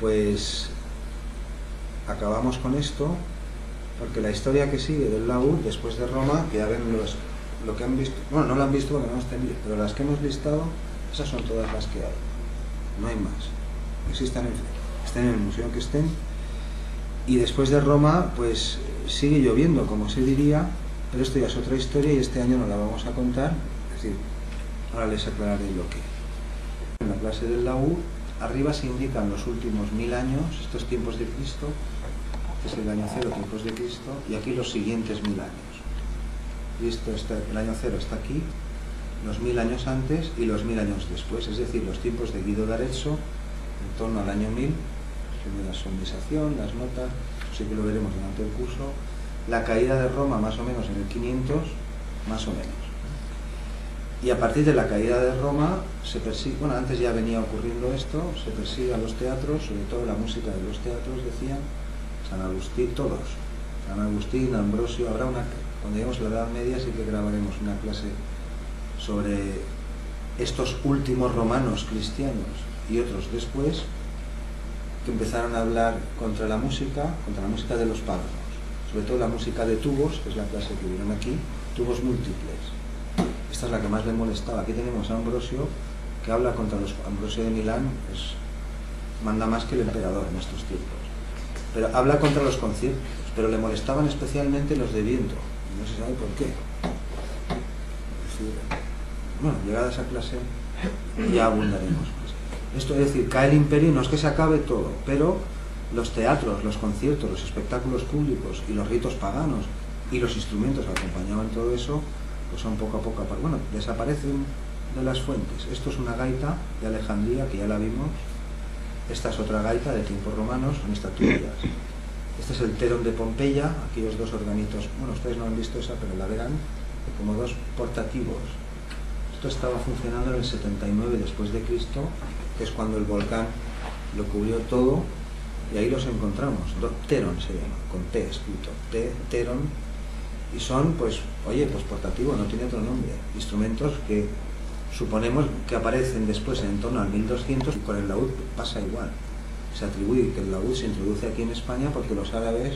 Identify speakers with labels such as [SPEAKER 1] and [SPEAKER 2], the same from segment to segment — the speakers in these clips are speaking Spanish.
[SPEAKER 1] pues acabamos con esto, porque la historia que sigue del laúd después de Roma, que ya ven lo que han visto, bueno, no lo han visto porque no están bien, pero las que hemos listado, esas son todas las que hay, no hay más, estén en el museo que estén. Y después de Roma, pues sigue lloviendo, como se diría, pero esto ya es otra historia y este año no la vamos a contar, es decir, ahora les aclararé lo que. En la clase del laúd, arriba se indican los últimos 1000 años, estos tiempos de Cristo, este es el año cero, tiempos de Cristo, y aquí los siguientes 1000 años. Y esto está, el año cero está aquí, los 1000 años antes y los 1000 años después, es decir, los tiempos de Guido d'Arezzo, en torno al año 1000, la sondisación, las notas, sí que lo veremos durante el curso, la caída de Roma más o menos en el 500, más o menos. Y a partir de la caída de Roma se persigue, bueno, antes ya venía ocurriendo esto, se persigue a los teatros, sobre todo la música de los teatros, decían, San Agustín, todos, San Agustín, Ambrosio, habrá una, cuando lleguemos a la Edad Media sí que grabaremos una clase sobre estos últimos romanos cristianos y otros después, que empezaron a hablar contra la música de los paganos, sobre todo la música de tubos, que es la clase que vieron aquí, tubos múltiples. Esta es la que más le molestaba. Aquí tenemos a Ambrosio, que habla contra los... Ambrosio de Milán manda más que el emperador en estos tiempos. Pero habla contra los conciertos, pero le molestaban especialmente los de viento. No se sabe por qué. Bueno, llegada a esa clase ya abundaremos. Esto es decir, cae el imperio y no es que se acabe todo, pero los teatros, los conciertos, los espectáculos públicos y los ritos paganos y los instrumentos que acompañaban todo eso, pues son poco a poco, bueno, desaparecen de las fuentes. Esto es una gaita de Alejandría, que ya la vimos. Esta es otra gaita de tiempos romanos, son estatuillas. Este es el Terón de Pompeya, aquellos dos organitos, bueno, ustedes no han visto esa, pero la verán, como dos portativos. Esto estaba funcionando en el 79 después de Cristo, que es cuando el volcán lo cubrió todo, y ahí los encontramos. Terón se llama, con T escrito, Terón, y son, pues, oye, pues portativo, no tiene otro nombre, instrumentos que suponemos que aparecen después en torno al 1200, y con el laúd pasa igual. Se atribuye que el laúd se introduce aquí en España porque los árabes,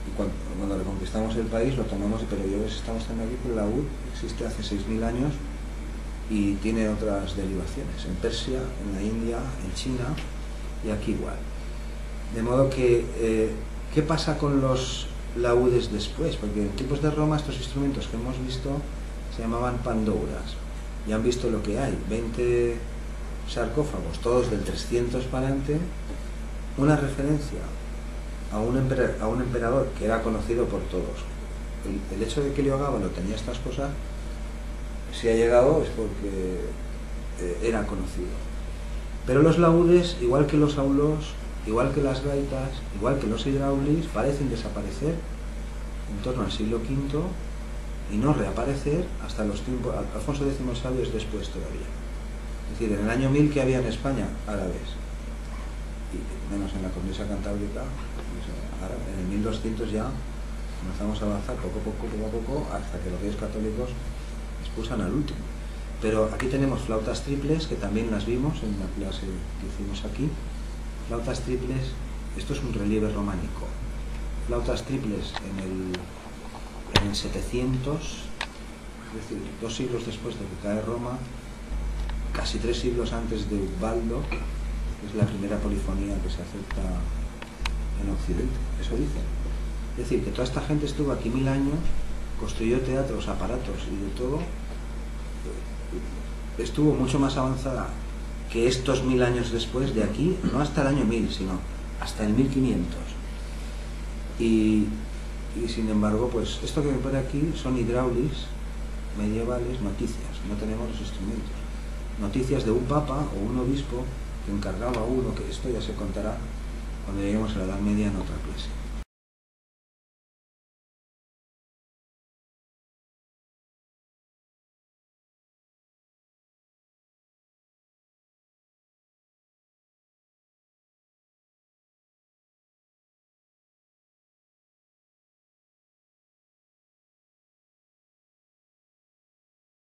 [SPEAKER 1] y cuando reconquistamos el país, lo tomamos, pero yo estamos también aquí, que el laúd existe hace 6000 años y tiene otras derivaciones, en Persia, en la India, en China, y aquí igual. De modo que, ¿qué pasa con los laúdes después? Porque en tiempos de Roma estos instrumentos que hemos visto se llamaban pandouras. Ya han visto lo que hay, 20 sarcófagos, todos del 300 para adelante, una referencia a un emperador que era conocido por todos. El hecho de que Leo Gábalo tenía estas cosas, si ha llegado es porque era conocido. Pero los laúdes, igual que los aulos, igual que las gaitas, igual que los hidraulis, parecen desaparecer en torno al siglo V y no reaparecer hasta los tiempos. Alfonso X el Sabio es después todavía. Es decir, en el año 1000 que había en España, árabes, y menos en la Condesa Cantábrica, en el 1200 ya comenzamos a avanzar poco a poco, hasta que los reyes católicos expulsan al último. Pero aquí tenemos flautas triples, que también las vimos en la clase que hicimos aquí. Flautas triples, esto es un relieve románico. Flautas triples en el 700, es decir, 2 siglos después de que cae Roma, casi 3 siglos antes de Ubaldo, que es la primera polifonía que se acepta en Occidente, eso dicen. Es decir, que toda esta gente estuvo aquí 1000 años, construyó teatros, aparatos y de todo, estuvo mucho más avanzada que estos 1000 años después, de aquí, no hasta el año 1000, sino hasta el 1500. Y sin embargo, pues esto que me pone aquí son hidraulis medievales, noticias, no tenemos los instrumentos. Noticias de un papa o un obispo que encargaba a uno, que esto ya se contará cuando lleguemos a la Edad Media en otra clase.